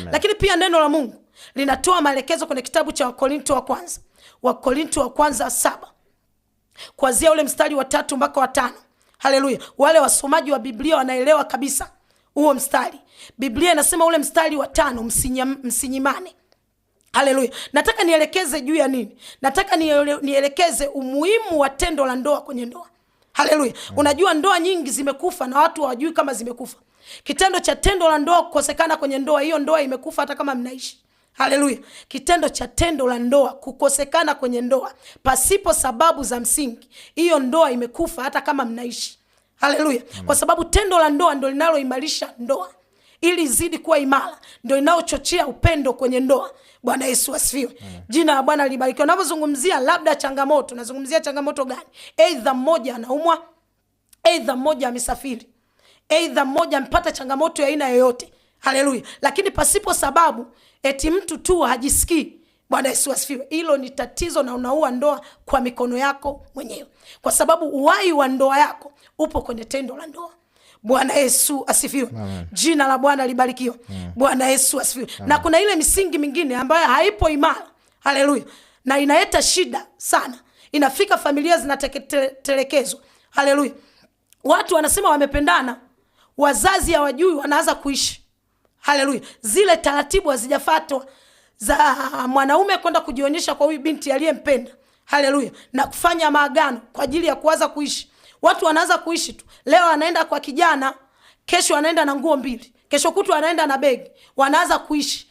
Lakini pia neno la Mungu linatoa maelekezo kwenye kitabu cha Wakorintho wa kwanza 7 kuanzia ule mstari wa 3 mpaka wa 5. Haleluya. Wale wasomaji wa Biblia wanaelewa kabisa huo mstari. Biblia inasema ule mstari wa 5, msinyimane. Haleluya. Nataka nielekeze juu ya nini? Nataka nielekeze umuhimu wa tendo la ndoa kwenye ndoa. Haleluya. Unajua ndoa nyingi zimekufa na watu hawajui kama zimekufa. Kitendo cha tendo la ndoa kukosekana kwenye ndoa, hiyo ndoa imekufa hata kama mnaishi. Haleluya. Kitendo cha tendo la ndoa kukosekana kwenye ndoa pasipo sababu za msingi, hiyo ndoa imekufa hata kama mnaishi. Haleluya. Kwa sababu tendo la ndoa ndio linaloimarisha ndoa ili izidi kuwa imara, ndio inaochochea upendo kwenye ndoa. Bwana Yesu asifiwe. Jina la Bwana libarikiwe. Unapozungumzia labda changamoto, nazungumzia changamoto gani? Aidha mmoja anaumwa, aidha mmoja amesafiri, aidha mmoja mpata changamoto ya aina yoyote. Haleluya. Lakini pasipo sababu, eti mtu tu hajisikii. Bwana Yesu asifiwe. Hilo ni tatizo na unaua ndoa kwa mikono yako mwenyewe. Kwa sababu uhai wa ndoa yako upo kwenye tendo la ndoa. Bwana Yesu asifiwe. Jina la Bwana libarikiwe. Bwana Yesu asifiwe. Na kuna ile misingi mingine ambayo haipo imara. Haleluya. Na inaleta shida sana. Inafika familia zinateketelekezwa. Haleluya. Watu wanasema wamependana, wazazi hawajui, wanaanza kuishi. Haleluya. Zile taratibu hazijafuatwa za mwanaume kwenda kujionyesha kwa huyu binti aliyempenda. Haleluya. Na kufanya maagano kwa ajili ya kuanza kuishi. Watu wanaanza kuishi tu. Leo anaenda kwa kijana, kesho anaenda na nguo 2, kesho kutu anaenda na begi. Wanaanza kuishi.